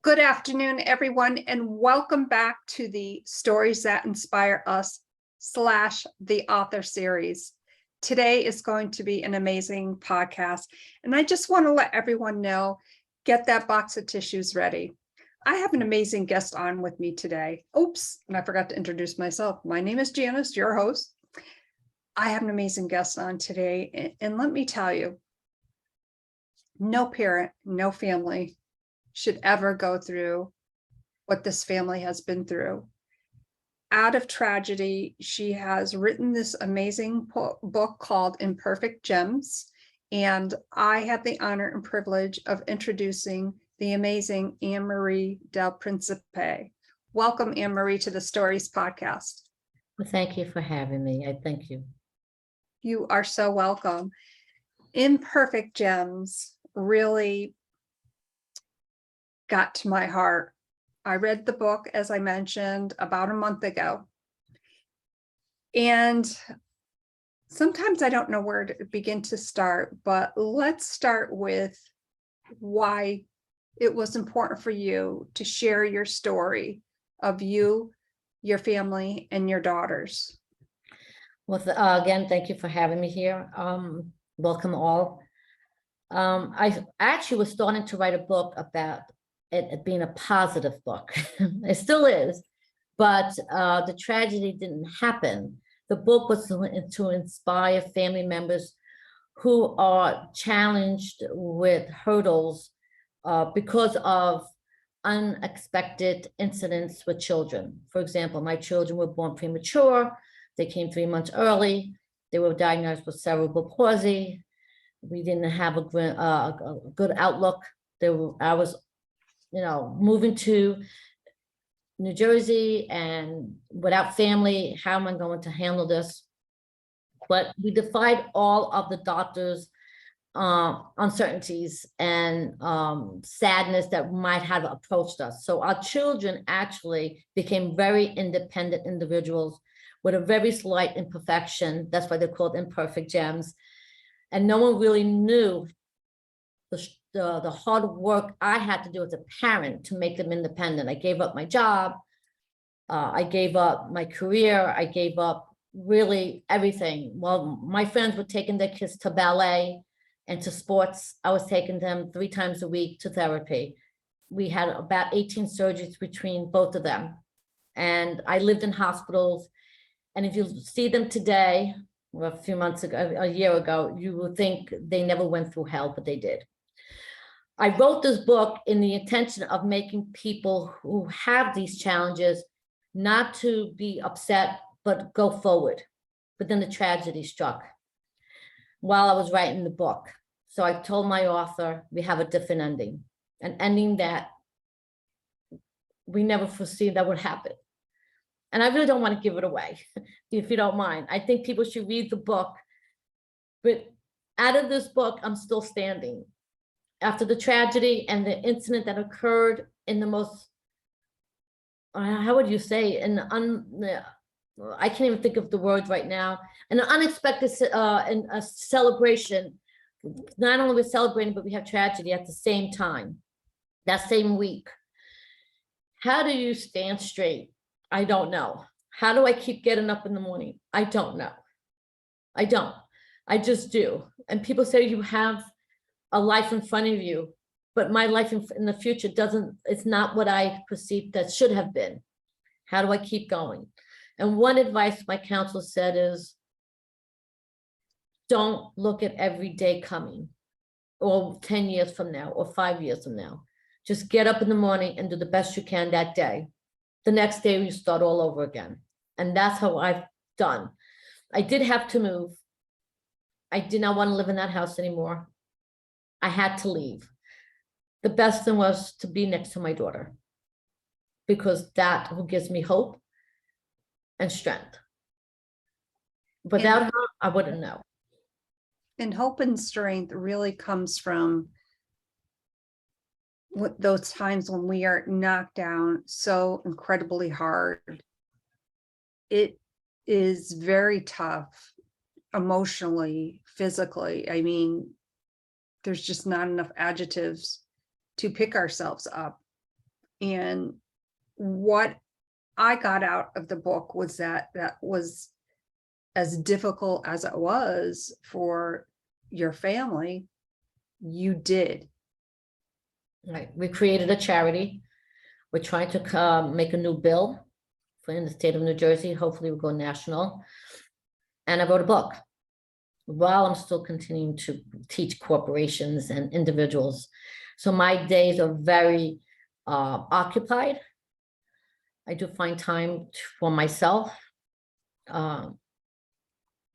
Good afternoon, everyone, and welcome back to the Stories That Inspire Us / the author series. Today is going to be an amazing podcast, and I just want to let everyone know, get that box of tissues ready. I have an amazing guest on with me today. Oops, and I forgot to introduce myself. My name is Janice, your host. I have an amazing guest on today, and let me tell you, no parent, no family should ever go through what this family has been through. Out of tragedy, she has written this amazing book called Imperfect Gems, and I have the honor and privilege of introducing the amazing Marie Del Principe. Welcome, Marie, to the Stories podcast. Well, thank you for having me. I thank you. You are so welcome. Imperfect Gems really got to my heart. I read the book, as I mentioned, about a month ago. And sometimes I don't know where to begin to start, but let's start with why it was important for you to share your story of you, your family, and your daughters. Well, again, thank you for having me here. Welcome all. I actually was starting to write a book about it being a positive book. It still is, but the tragedy didn't happen. The book was to inspire family members who are challenged with hurdles because of unexpected incidents with children. For example, my children were born premature. They came 3 months early. They were diagnosed with cerebral palsy. We didn't have a good outlook. I was moving to New Jersey and without family, how am I going to handle this? But we defied all of the doctors' uncertainties and sadness that might have approached us. So our children actually became very independent individuals with a very slight imperfection. That's why they're called imperfect gems. And no one really knew the hard work I had to do as a parent to make them independent. I gave up my job. I gave up my career. I gave up really everything. Well, my friends were taking their kids to ballet and to sports. I was taking them 3 times a week to therapy. We had about 18 surgeries between both of them. And I lived in hospitals. And if you see them today, or a few months ago, a year ago, you would think they never went through hell, but they did. I wrote this book in the intention of making people who have these challenges not to be upset, but go forward. But then the tragedy struck while I was writing the book. So I told my author, we have a different ending, an ending that we never foresee that would happen. And I really don't want to give it away, if you don't mind. I think people should read the book. But out of this book, I'm still standing. After the tragedy and the incident that occurred in the most, how would you say, I can't even think of the words right now, an unexpected a celebration. Not only we're celebrating, but we have tragedy at the same time, that same week. How do you stand straight? I don't know. How do I keep getting up in the morning? I don't know. I don't. I just do. And people say you have a life in front of you, but my life in the future it's not what I perceived that should have been. How do I keep going? And one advice my counselor said is, don't look at every day coming, or 10 years from now, or 5 years from now. Just get up in the morning and do the best you can that day. The next day you start all over again. And that's how I've done. I did have to move. I did not want to live in that house anymore. I had to leave. The best thing was to be next to my daughter, because that who gives me hope and strength. Without her, I wouldn't know. And hope and strength really comes from those times when we are knocked down so incredibly hard. It is very tough emotionally, physically. I mean, there's just not enough adjectives to pick ourselves up. And what I got out of the book was that was as difficult as it was for your family, you did. Right. We created a charity. We're trying to make a new bill for in the state of New Jersey. Hopefully we'll go national. And I wrote a book while I'm still continuing to teach corporations and individuals. So my days are very occupied. I do find time for myself. But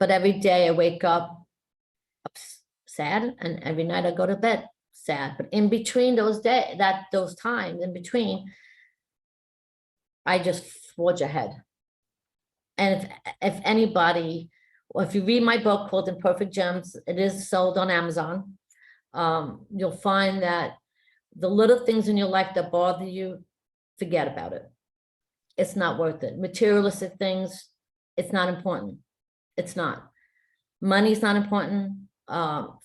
every day I wake up sad, and every night I go to bed sad. But in between those times in between, I just forge ahead. And if anybody, or if you read my book called Imperfect Gems, it is sold on Amazon. You'll find that the little things in your life that bother you, forget about it. It's not worth it. Materialistic things, it's not important. It's not. Money's not important.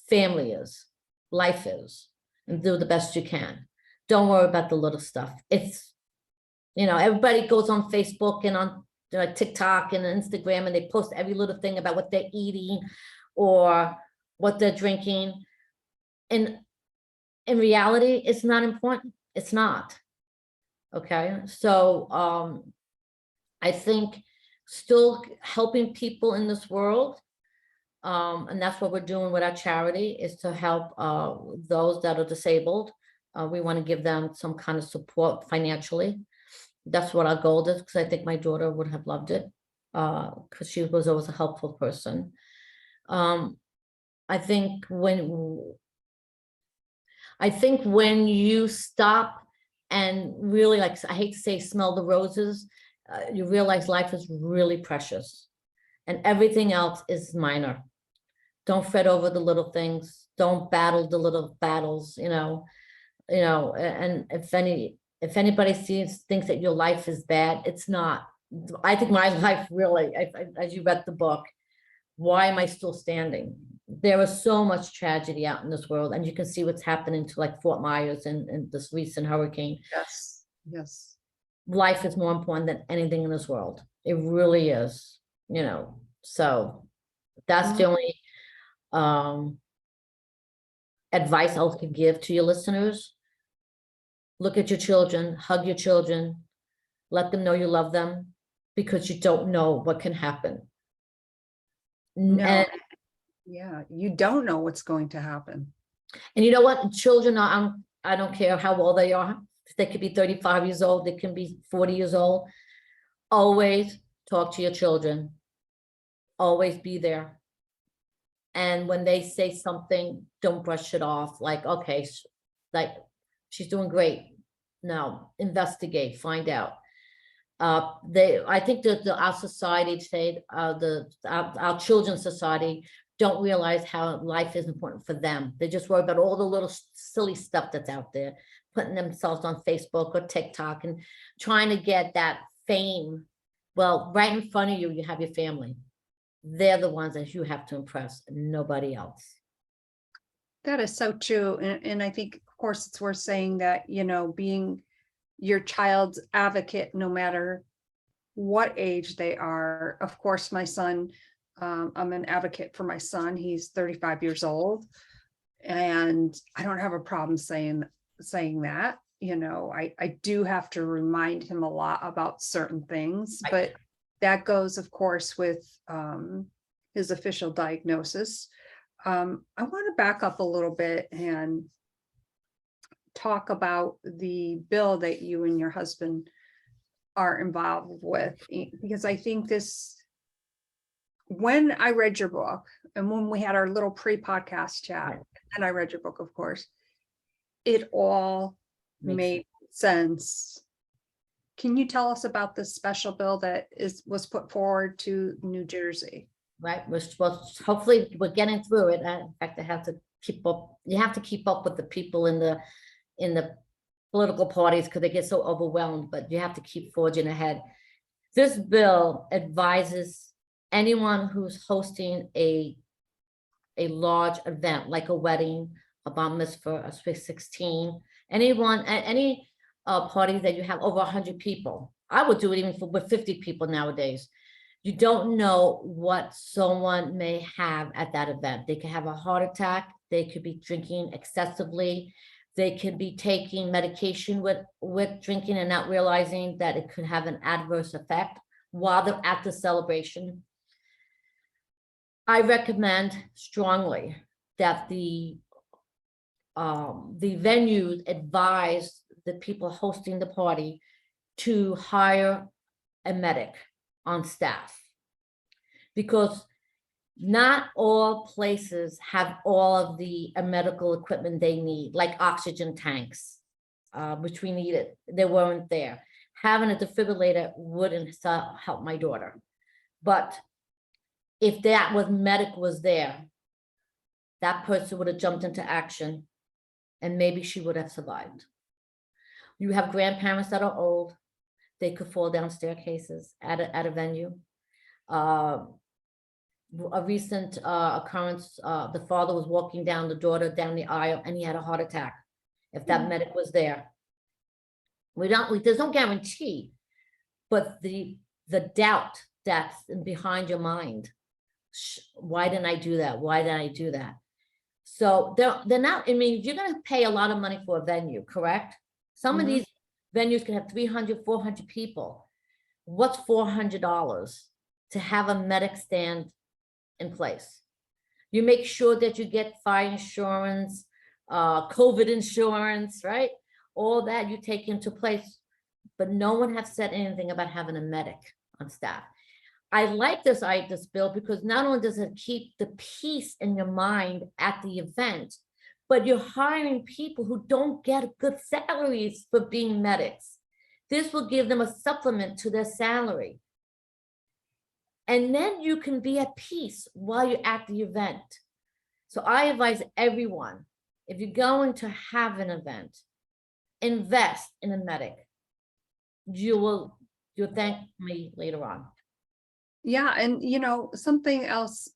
Family is. Life is. And do the best you can. Don't worry about the little stuff. It's, everybody goes on Facebook and on TikTok and Instagram, and they post every little thing about what they're eating or what they're drinking. And in reality, it's not important. It's not. Okay. So I think still helping people in this world, and that's what we're doing with our charity, is to help those that are disabled. We want to give them some kind of support financially. That's what our goal is, because I think my daughter would have loved it, because she was always a helpful person. I think when you stop and really, like, I hate to say smell the roses, you realize life is really precious and everything else is minor. Don't fret over the little things. Don't battle the little battles, and if anybody thinks that your life is bad, it's not. I think my life really, as you read the book, why am I still standing? There is so much tragedy out in this world, and you can see what's happening to like Fort Myers and this recent hurricane. Yes. Yes. Life is more important than anything in this world. It really is, so that's the only advice I could give to your listeners. Look at your children, hug your children, let them know you love them, because you don't know what can happen. No. Yeah, you don't know what's going to happen. And you know what? Children are, I don't care how old they are. They could be 35 years old. They can be 40 years old. Always talk to your children. Always be there. And when they say something, don't brush it off. Like, okay, like she's doing great. No, investigate, find out. I think that our society today, our children's society, don't realize how life is important for them. They just worry about all the little silly stuff that's out there, putting themselves on Facebook or TikTok and trying to get that fame. Well, right in front of you, you have your family. They're the ones that you have to impress, nobody else. That is so true. And I think, of course, it's worth saying that, being your child's advocate, no matter what age they are. Of course, my son, I'm an advocate for my son. He's 35 years old, and I don't have a problem saying that. I do have to remind him a lot about certain things, but that goes, of course, with his official diagnosis. I want to back up a little bit and talk about the bill that you and your husband are involved with, because I think when I read your book and when we had our little pre-podcast chat, and I read your book, of course, it all made sense. Can you tell us about this special bill that was put forward to New Jersey? Right. Well, hopefully we're getting through it. In fact, I have to keep up. You have to keep up with the people in the political parties, because they get so overwhelmed, but you have to keep forging ahead. This bill advises anyone who's hosting a large event, like a wedding, a bar mitzvah, a Sweet 16, any parties that you have over 100 people. I would do it even with 50 people nowadays. You don't know what someone may have at that event. They could have a heart attack. They could be drinking excessively. They could be taking medication with drinking and not realizing that it could have an adverse effect while they're at the celebration. I recommend strongly that the venues advise the people hosting the party to hire a medic on staff, because not all places have all of the medical equipment they need, like oxygen tanks, which we needed. They weren't there. Having a defibrillator wouldn't help my daughter. But if that medic was there, that person would have jumped into action and maybe she would have survived. You have grandparents that are old. They could fall down staircases at a venue. A recent occurrence, the father was walking down the daughter down the aisle and he had a heart attack. If that medic was there, there's no guarantee, but the doubt that's behind your mind. Why didn't I do that? Why didn't I do that? So they're not, I mean, you're going to pay a lot of money for a venue, correct? Some of these venues can have 300, 400 people. What's $400 to have a medic stand in place? You make sure that you get fire insurance, COVID insurance, right? All that you take into place, but no one has said anything about having a medic on staff. I like this bill because not only does it keep the peace in your mind at the event, but you're hiring people who don't get good salaries for being medics. This will give them a supplement to their salary. And then you can be at peace while you're at the event. So I advise everyone, if you're going to have an event, invest in a medic. You'll thank me later on. Yeah, and something else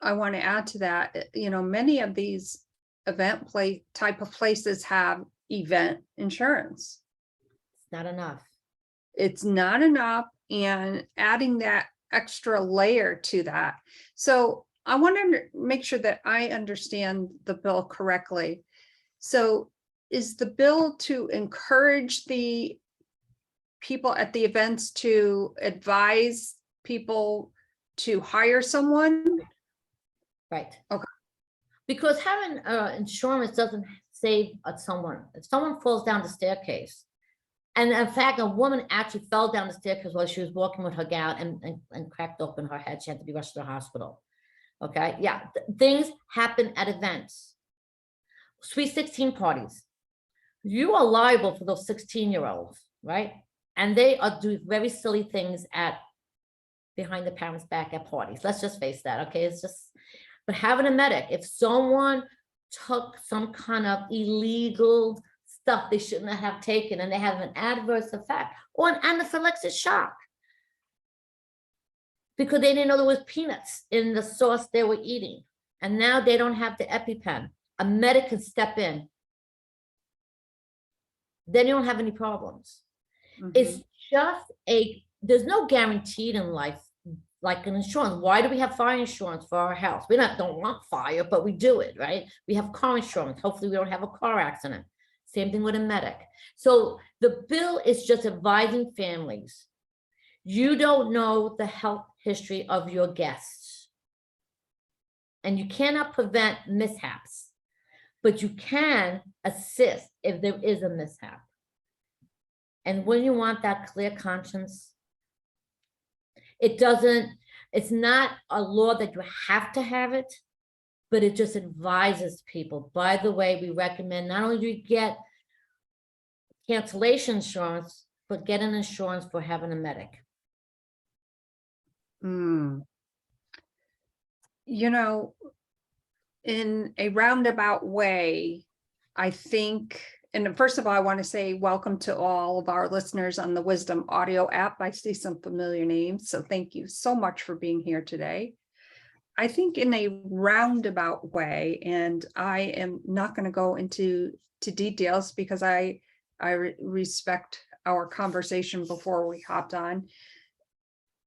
I want to add to that, many of these event type of places have event insurance. It's not enough. It's not enough, and adding that extra layer to that. So I want to make sure that I understand the bill correctly. So is the bill to encourage the people at the events to advise people to hire someone? Right. Okay. Because having insurance doesn't save someone. If someone falls down the staircase, and in fact, a woman actually fell down the staircase while she was walking with her gown and cracked open her head. She had to be rushed to the hospital. Okay. Yeah. Things happen at events. Sweet 16 parties. You are liable for those 16-year-olds, right? And they are doing very silly things behind the parents' back at parties. Let's just face that, okay? It's just, but having a medic, if someone took some kind of illegal stuff they shouldn't have taken and they have an adverse effect or an anaphylactic shock because they didn't know there was peanuts in the sauce they were eating, and now they don't have the EpiPen, a medic can step in. Then you don't have any problems. It's just there's no guaranteed in life like an insurance. Why do we have fire insurance for our house? We don't want fire, but we do it, right? We have car insurance. Hopefully we don't have a car accident. Same thing with a medic. So the bill is just advising families. You don't know the health history of your guests, and you cannot prevent mishaps, but you can assist if there is a mishap. And when you want that clear conscience, it's not a law that you have to have it, but it just advises people. By the way, we recommend not only do you get cancellation insurance, but get an insurance for having a medic. In a roundabout way, I think, and first of all, I want to say welcome to all of our listeners on the Wisdom Audio app. I see some familiar names, so thank you so much for being here today. I think in a roundabout way, and I am not going to go into details because I respect our conversation before we hopped on.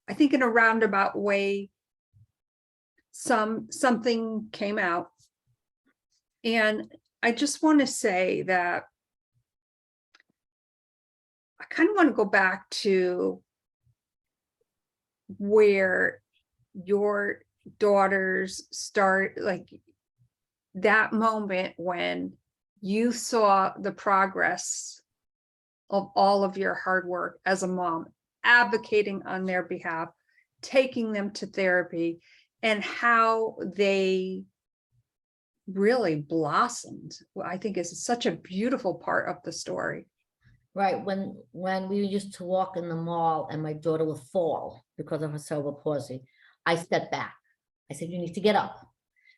I think in a roundabout way, something came out. And I just want to say that I kind of want to go back to where your daughters start, like that moment when you saw the progress of all of your hard work as a mom, advocating on their behalf, taking them to therapy, and how they really blossomed. I think is such a beautiful part of the story. Right. When we used to walk in the mall and my daughter would fall because of her cerebral palsy, I stepped back. I said, you need to get up.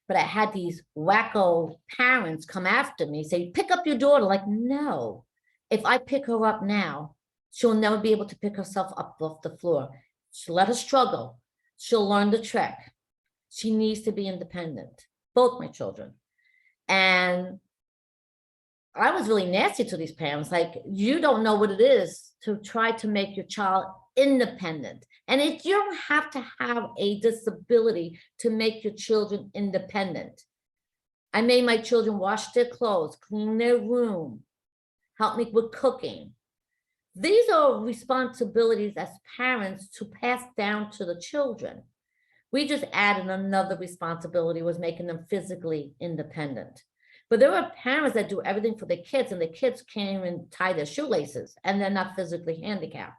But I had these wacko parents come after me, say, pick up your daughter. Like, no, if I pick her up now, she'll never be able to pick herself up off the floor. She'll let her struggle. She'll learn the trick. She needs to be independent, both my children. And I was really nasty to these parents. Like, you don't know what it is to try to make your child independent. And you don't have to have a disability to make your children independent. I made my children wash their clothes, clean their room, help me with cooking. These are responsibilities as parents to pass down to the children. We just added another responsibility, was making them physically independent. But there are parents that do everything for their kids, and the kids can't even tie their shoelaces, and they're not physically handicapped.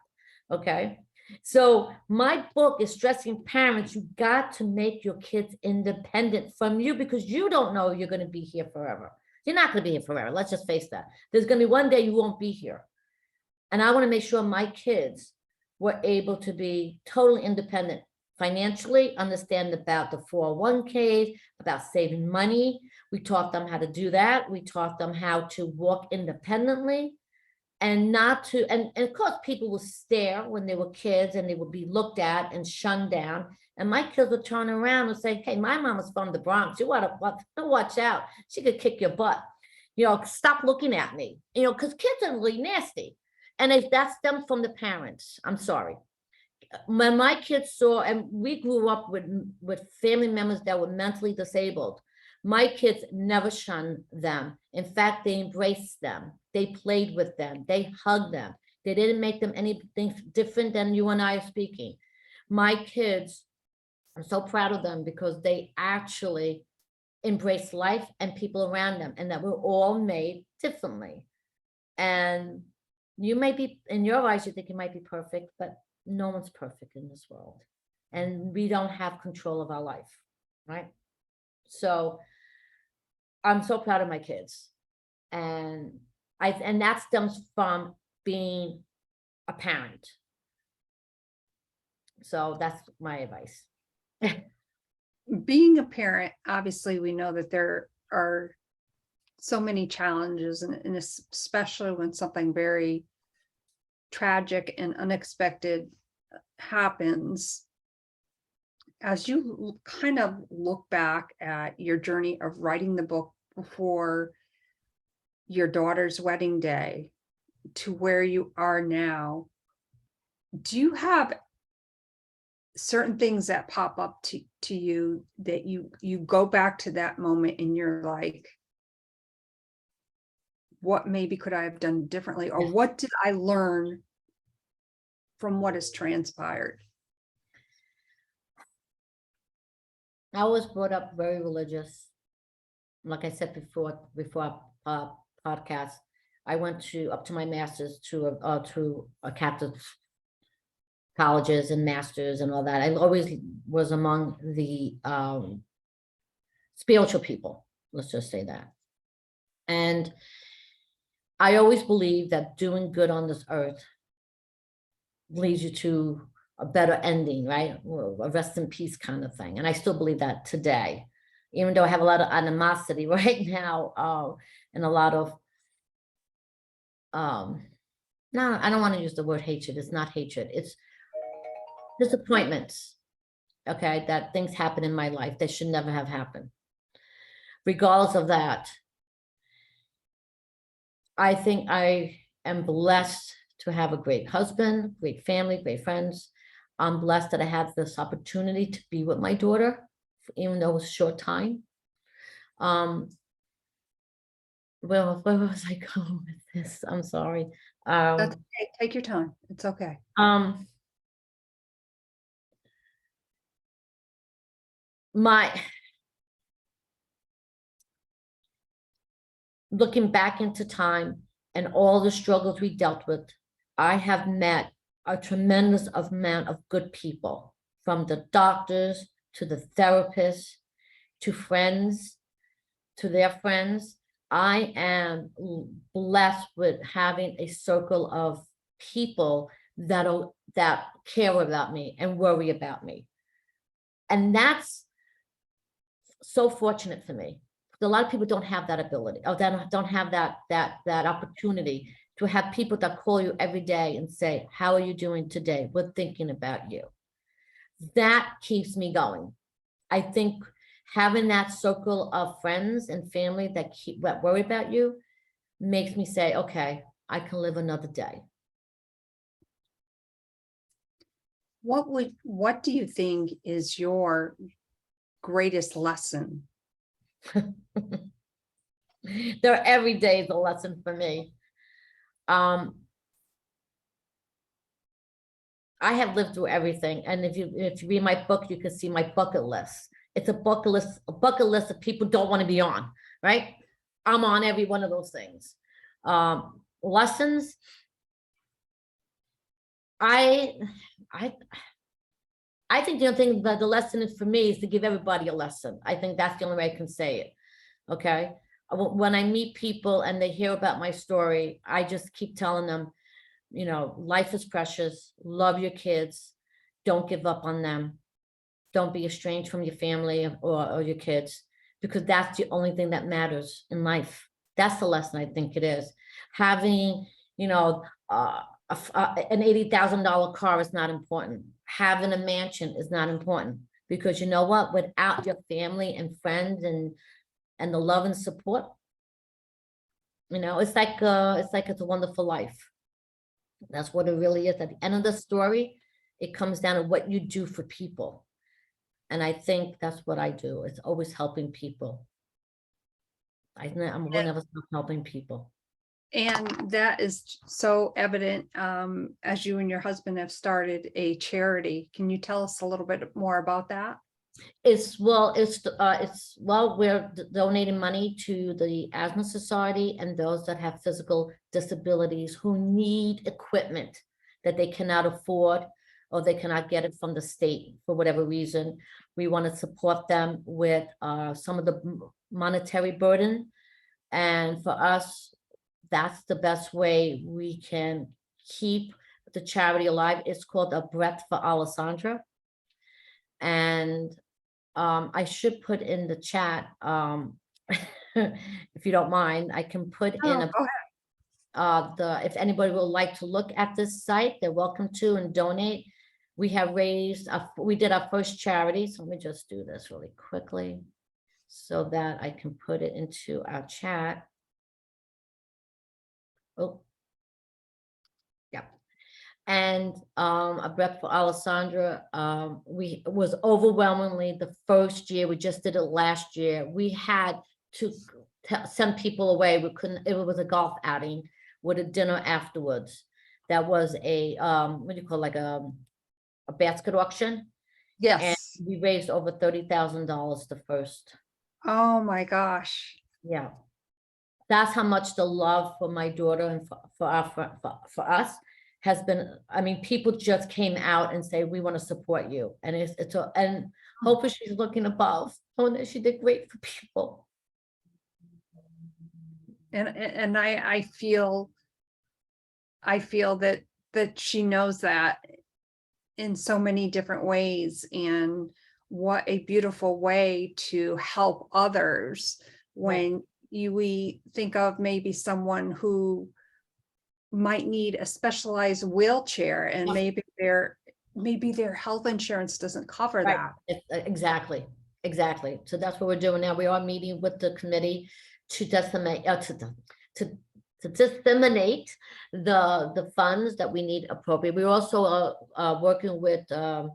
Okay. So my book is stressing parents, you got to make your kids independent from you, because you don't know you're going to be here forever. You're not going to be here forever. Let's just face that. There's going to be one day you won't be here. And I want to make sure my kids were able to be totally independent financially, understand about the 401ks, about saving money. We taught them how to do that. We taught them how to walk independently and not to, and of course, people will stare when they were kids and they would be looked at and shunned down. And my kids would turn around and say, hey, my mom is from the Bronx. You want to watch out. She could kick your butt. You know, stop looking at me, you know, because kids are really nasty. And if that stems from the parents, I'm sorry. When my kids saw, and we grew up with family members that were mentally disabled, my kids never shunned them. In fact, they embraced them. They played with them. They hugged them. They didn't make them anything different than you and I are speaking. My kids, I'm so proud of them because they actually embraced life and people around them, and that we're all made differently. And you may be, in your eyes, you think you might be perfect, but no one's perfect in this world. And we don't have control of our life, right? So I'm so proud of my kids. And that stems from being a parent. So that's my advice. Being a parent, obviously, we know that there are so many challenges, and especially when something very tragic and unexpected happens. As you kind of look back at your journey of writing the book before your daughter's wedding day to where you are now, do you have certain things that pop up to you that you go back to that moment and you're like, what maybe could I have done differently, or what did I learn from what has transpired? I was brought up very religious. Like I said before our podcast, I went up to my master's to a Catholic colleges and masters and all that. I always was among the spiritual people. Let's just say that. And I always believe that doing good on this earth leads you to a better ending, right? A rest in peace kind of thing. And I still believe that today, even though I have a lot of animosity right now, and a lot of, no, I don't want to use the word hatred. It's not hatred. It's disappointments, okay, that things happen in my life that should never have happened. Regardless of that, I think I am blessed to have a great husband, great family, great friends. I'm blessed that I have this opportunity to be with my daughter, even though it's a short time. Well, where was I going with this? I'm sorry. That's okay. Take your time. It's okay. Looking back into time and all the struggles we dealt with, I have met a tremendous amount of good people, from the doctors to the therapists to friends to their friends. I am blessed with having a circle of people that care about me and worry about me. And that's so fortunate for me. A lot of people don't have that ability, or don't have that opportunity to have people that call you every day and say, how are you doing today? We're thinking about you. That keeps me going. I think having that circle of friends and family that worry about you makes me say, okay, I can live another day. What do you think is your greatest lesson? Every day is a lesson for me. I have lived through everything, and if you read my book, you can see my bucket list. It's a bucket list that people don't want to be on, right? I'm on every one of those things. Lessons. I think the only thing that the lesson is for me is to give everybody a lesson. I think that's the only way I can say it. Okay. When I meet people and they hear about my story, I just keep telling them, you know, life is precious. Love your kids. Don't give up on them. Don't be estranged from your family or your kids, because that's the only thing that matters in life. That's the lesson I think it is. Having, you know, an $80,000 car is not important. Having a mansion is not important, because you know what? Without your family and friends and the love and support, you know, it's like it's a wonderful life. That's what it really is. At the end of the story, it comes down to what you do for people. And I think that's what I do. It's always helping people. I will never stop helping people. And that is so evident as you and your husband have started a charity. Can you tell us a little bit more about that? We're donating money to the Asthma Society and those that have physical disabilities who need equipment that they cannot afford, or they cannot get it from the state for whatever reason. We want to support them with some of the monetary burden. And for us, that's the best way we can keep the charity alive. It's called A Breath for Alessandra. And I should put in the chat, if you don't mind, I can put in if anybody would like to look at this site, they're welcome to and donate. We have raised, we did our first charity. So let me just do this really quickly so that I can put it into our chat. Oh, yeah. And A Breath for Alessandra, we was overwhelmingly the first year. We just did it last year. We had to send people away. We couldn't, it was a golf outing with a dinner afterwards. That was a what do you call, like a basket auction. Yes. And we raised over $30,000 the first. Oh my gosh. Yeah. That's how much the love for my daughter and for us has been. I mean, people just came out and say, we want to support you. And and hopefully she's looking above, knowing that she did great for people. And I feel that she knows that in so many different ways, and what a beautiful way to help others when we think of maybe someone who might need a specialized wheelchair, and maybe their health insurance doesn't cover that. Exactly. So that's what we're doing now. We are meeting with the committee to decimate, to to disseminate the funds that we need appropriately. We're also working with Plan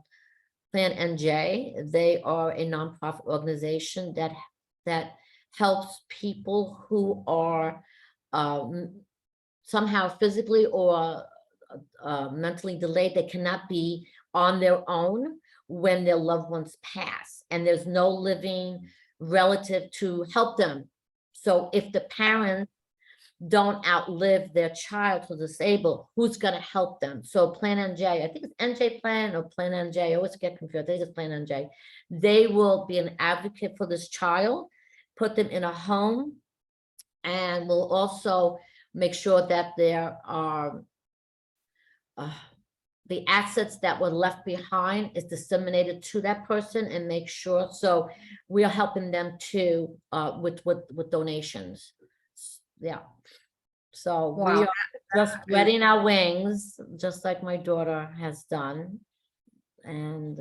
NJ. They are a nonprofit organization that helps people who are somehow physically or mentally delayed. They cannot be on their own when their loved ones pass, and there's no living relative to help them. So if the parents don't outlive their child who's disabled, who's going to help them? So Plan NJ, I think it's NJ Plan or Plan NJ, I always get confused. They just Plan NJ. They will be an advocate for this child, put them in a home, and will also make sure that there are the assets that were left behind is disseminated to that person, and make sure. So we are helping them too with donations. Yeah. So Wow. we are just spreading our wings, just like my daughter has done. And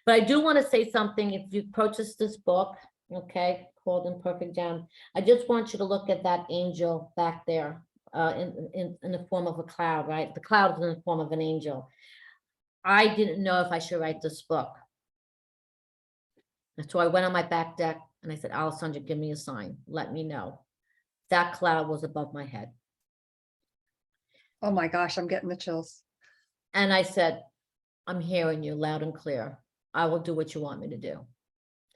but I do want to say something. If you purchase this book, okay, called Imperfect Gems, I just want you to look at that angel back there in the form of a cloud, right? The cloud is in the form of an angel. I didn't know if I should write this book. And so I went on my back deck and I said, Alessandra, give me a sign. Let me know. That cloud was above my head. Oh my gosh, I'm getting the chills. And I said, I'm hearing you loud and clear. I will do what you want me to do.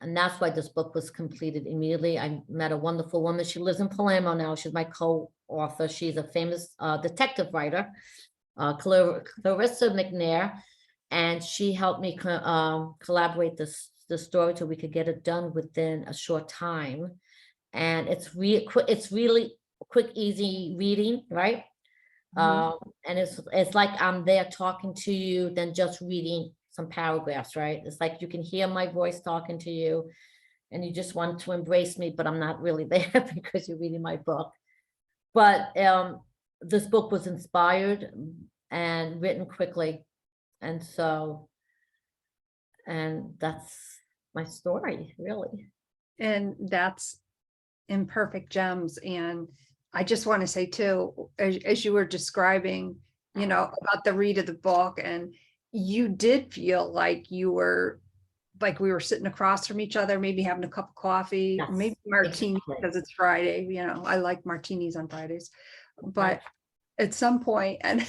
And that's why this book was completed immediately. I met a wonderful woman. She lives in Palermo now. She's my co-author. She's a famous detective writer, Clarissa McNair. And she helped me collaborate the story so we could get it done within a short time. And it's really quick, easy reading, right? And it's like I'm there talking to you than just reading some paragraphs, right? It's like you can hear my voice talking to you and you just want to embrace me, but I'm not really there because you're reading my book. But this book was inspired and written quickly. And that's my story, really. And that's Imperfect Gems. And I just want to say too, as you were describing, you know, about the read of the book, and you did feel like we were sitting across from each other, maybe having a cup of coffee, Yes, maybe martini, exactly. because it's Friday, you know, I like martinis on Fridays, but at some point, and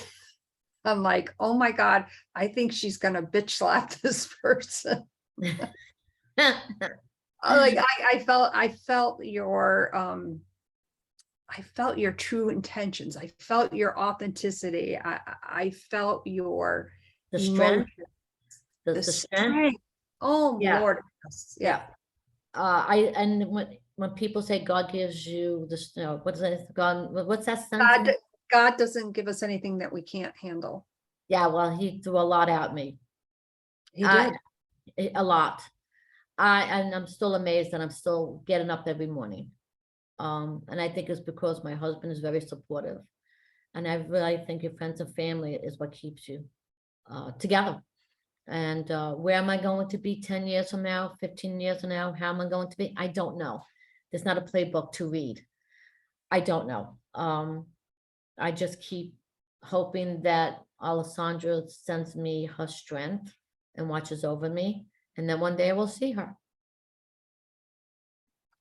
I'm like, oh my God, I think she's going to bitch slap this person. Like I felt your true intentions. I felt your authenticity. I felt your The strength. the strength. Oh Yeah. Lord. Yeah. And when people say God gives you this, you know, what's that sentence? God doesn't give us anything that we can't handle. Yeah, well, he threw a lot at me. He did. A lot. And I'm still amazed that I'm still getting up every morning. And I think it's because my husband is very supportive. And I really think your friends and family is what keeps you together. And where am I going to be 10 years from now, 15 years from now? How am I going to be? I don't know. There's not a playbook to read. I don't know. I just keep hoping that Alessandra sends me her strength and watches over me. And then one day I will see her.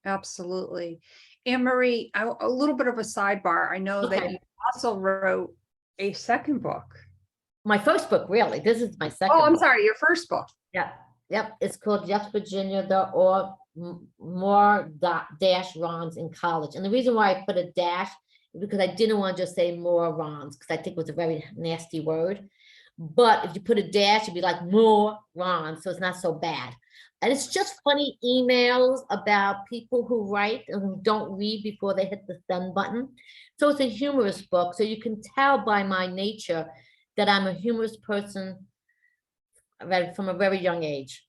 Absolutely. And Marie, a little bit of a sidebar. I know that you also wrote a second book. My first book, really. This is my second. Oh, I'm book. sorry, your first book. Yeah. Yep. It's called Yes, Virginia, there are more dash Rons in college. And the reason why I put a dash is because I didn't want to just say more Rons, because I think it was a very nasty word. But if you put a dash, it'd be like more Rons, so it's not so bad. And it's just funny emails about people who write and who don't read before they hit the send button. So it's a humorous book. So you can tell by my nature that I'm a humorous person from a very young age.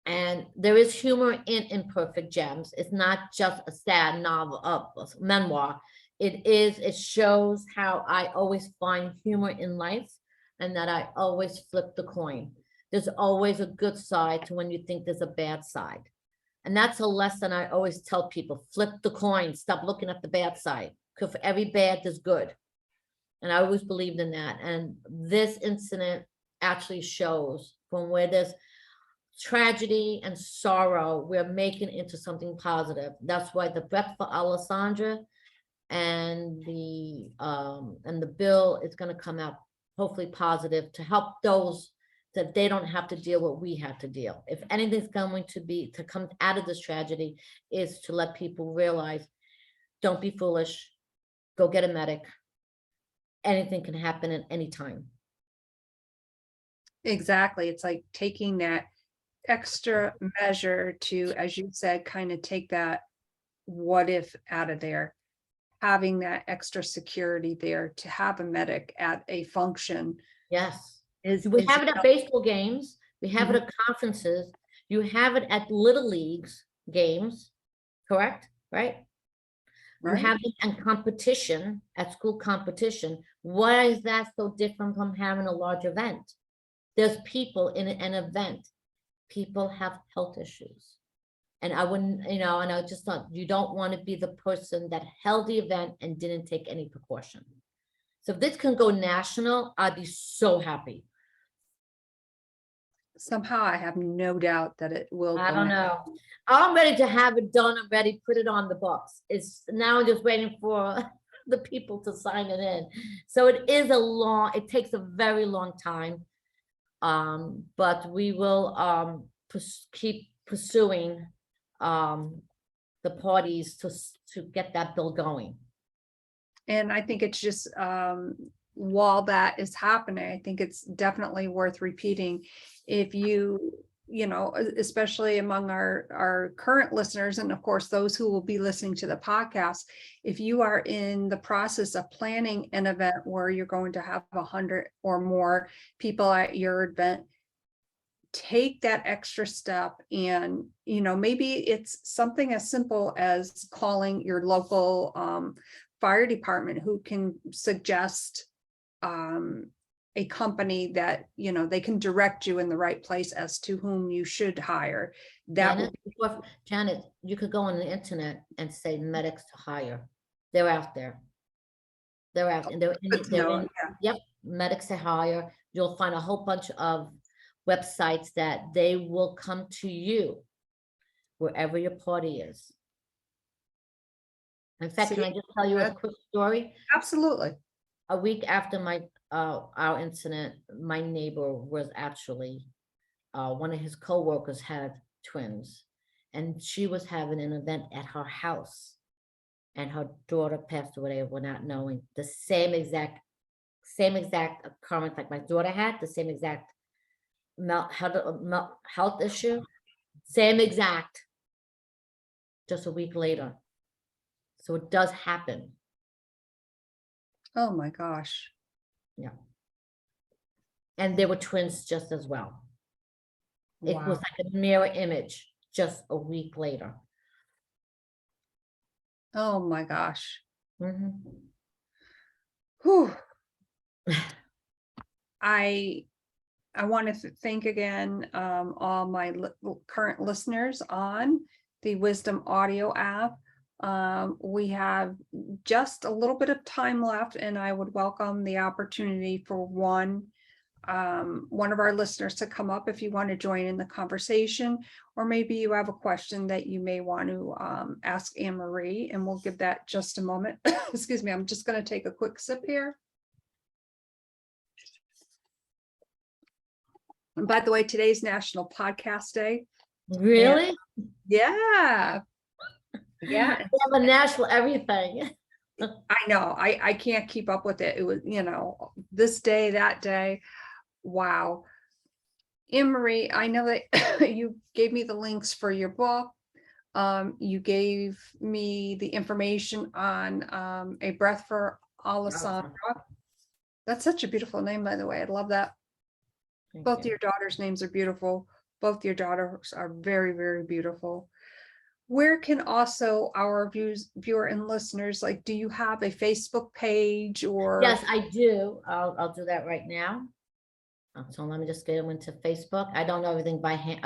And there is humor in Imperfect Gems. It's not just a sad novel, a memoir. It shows how I always find humor in life and that I always flip the coin. There's always a good side to when you think there's a bad side. And that's a lesson I always tell people: flip the coin, stop looking at the bad side. because for every bad, there's good. And I always believed in that. And this incident actually shows from where there's tragedy and sorrow, we're making into something positive. That's why the breath for Alessandra and the bill is going to come out hopefully positive to help those that they don't have to deal what we had to deal. If anything's going to come out of this tragedy, is to let people realize, don't be foolish, go get a medic. Anything can happen at any time. Exactly. It's like taking that extra measure to, as you said, kind of take that what if out of there, having that extra security there to have a medic at a function. Yes. Is We have it at baseball games. We have it at conferences. You have it at Little Leagues games, correct? Right? right? You have it in competition, at school competition. Why is that so different from having a large event? There's people in an event. People have health issues. And I wouldn't, and I just thought, you don't want to be the person that held the event and didn't take any precaution. So if this can go national, I'd be so happy. Somehow I have no doubt that it will. I go don't now. know. I'm ready to have it done. I'm ready, put it on the books. It's now I'm just waiting for the people to sign it in. So it takes a very long time. But we will keep pursuing the parties to get that bill going. And I think it's just, while that is happening, I think it's definitely worth repeating. If you especially among our current listeners, and of course, those who will be listening to the podcast, if you are in the process of planning an event where you're going to have 100 or more people at your event, take that extra step. And, maybe it's something as simple as calling your local fire department, who can suggest a company that, they can direct you in the right place as to whom you should hire. Janet, you could go on the internet and say medics to hire. They're out there. They're out and yep, medics to hire. You'll find a whole bunch of websites that they will come to you wherever your party is. In fact, can I just tell you a quick story? Absolutely. A week after our incident, my neighbor was actually one of his co-workers had twins, and she was having an event at her house, and her daughter passed away. We're not knowing the same exact occurrence like my daughter had, the same exact health issue, same exact, just a week later. So it does happen. Oh my gosh. Yeah. And they were twins just as well. It was like a mirror image just a week later. Oh my gosh. Mm-hmm. Whew. I want to thank again all my current listeners on the Wisdom Audio app. We have just a little bit of time left, and I would welcome the opportunity for one of our listeners to come up if you want to join in the conversation, or maybe you have a question that you may want to ask Anne Marie, and we'll give that just a moment. Excuse me, I'm just going to take a quick sip here. And by the way, today's National Podcast Day. Really? And yeah. We have a national everything. I know. I can't keep up with it. It was, this day, that day. Wow. Anne Marie, I know that you gave me the links for your book. You gave me the information on A Breath for Alessandra. That's such a beautiful name, by the way. I love that. Both your daughters' names are beautiful. Both your daughters are very, very beautiful. Where can also our viewer and listeners, do you have a Facebook page or? Yes, I do. I'll do that right now. So let me just get into Facebook. I don't know everything by hand.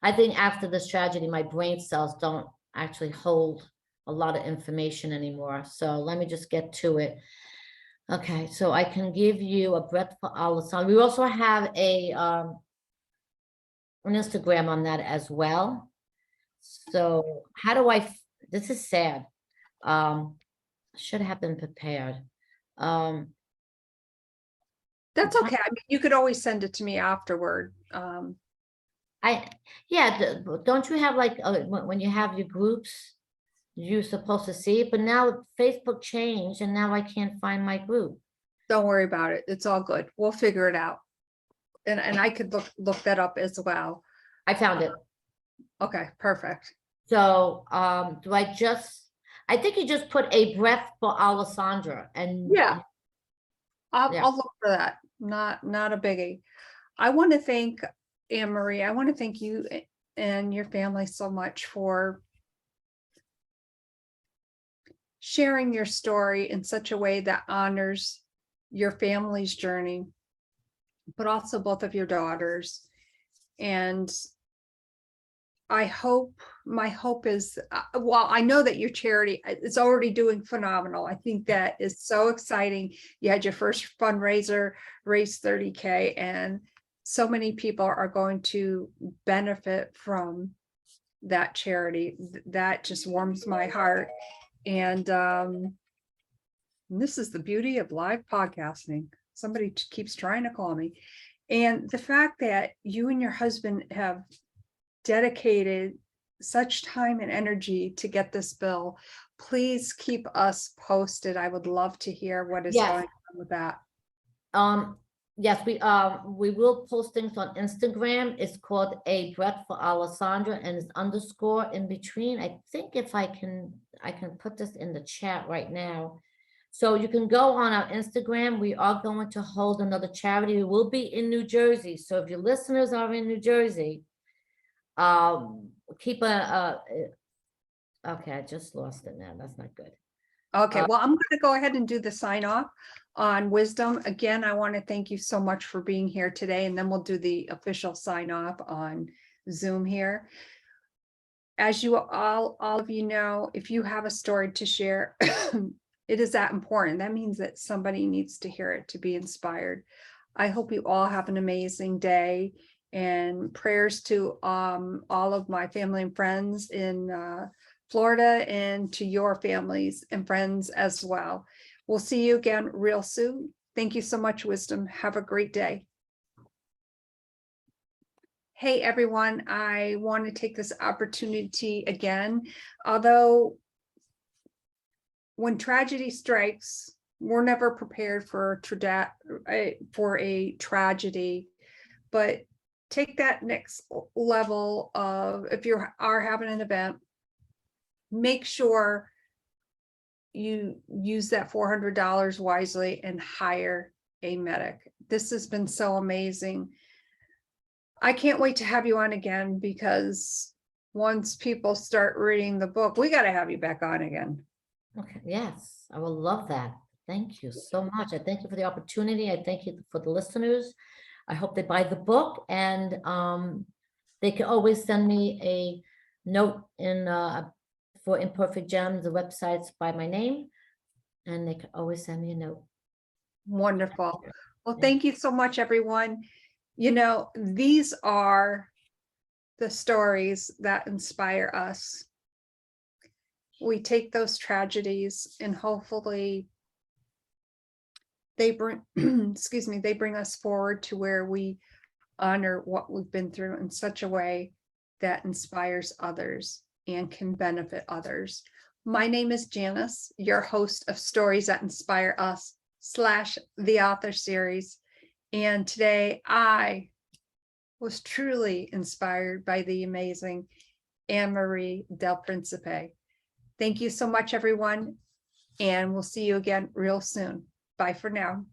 I think after this tragedy, my brain cells don't actually hold a lot of information anymore. So let me just get to it. Okay, so I can give you a breath for Alessandra. We also have an Instagram on that as well. So how do this is sad. Should have been prepared. That's okay. I mean, you could always send it to me afterward. Don't you have like when you have your groups, you're supposed to see it, but now Facebook changed and now I can't find my group. Don't worry about it. It's all good. We'll figure it out. And I could look that up as well. I found it. Okay, perfect. So I think you just put a breath for Alessandra and yeah. I'll look for that. Not a biggie. I want to thank Anne-Marie. I want to thank you and your family so much for sharing your story in such a way that honors your family's journey, but also both of your daughters. And my hope is, well, I know that your charity is already doing phenomenal. I think that is so exciting. You had your first fundraiser, raised 30K, and so many people are going to benefit from that charity. That just warms my heart. And this is the beauty of live podcasting. Somebody keeps trying to call me. And the fact that you and your husband have dedicated such time and energy to get this bill, please keep us posted. I would love to hear what is going on with that. Yes, we will post things on Instagram. It's called A Breath for Alessandra, and it's underscore in between. I think if I can put this in the chat right now. So you can go on our Instagram. We are going to hold another charity. We will be in New Jersey. So if your listeners are in New Jersey, keep okay, I just lost it now. That's not good. Okay, well, I'm going to go ahead and do the sign off on Wisdom. Again, I want to thank you so much for being here today, and then we'll do the official sign off on Zoom here. As you all of you know, if you have a story to share, it is that important. That means that somebody needs to hear it to be inspired. I hope you all have an amazing day, and prayers to all of my family and friends in Florida, and to your families and friends as well. We'll see you again real soon. Thank you so much, Wisdom. Have a great day. Hey, everyone. I want to take this opportunity again. Although when tragedy strikes, we're never prepared for a tragedy, but take that next level of, if you are having an event, make sure you use that $400 wisely and hire a medic. This has been so amazing. I can't wait to have you on again, because once people start reading the book, we got to have you back on again. Okay, yes, I will love that. Thank you so much. I thank you for the opportunity. I thank you for the listeners. I hope they buy the book, and they can always send me a note in for Imperfect Gems. The website's by my name, and they can always send me a note. Wonderful. Well, thank you so much, everyone. You know, these are the stories that inspire us. We take those tragedies and hopefully they bring, excuse me, they bring us forward to where we honor what we've been through in such a way that inspires others and can benefit others. My name is Janice, your host of Stories That Inspire Us / the author series. And today I was truly inspired by the amazing Marie Del Principe. Thank you so much, everyone. And we'll see you again real soon. Bye for now.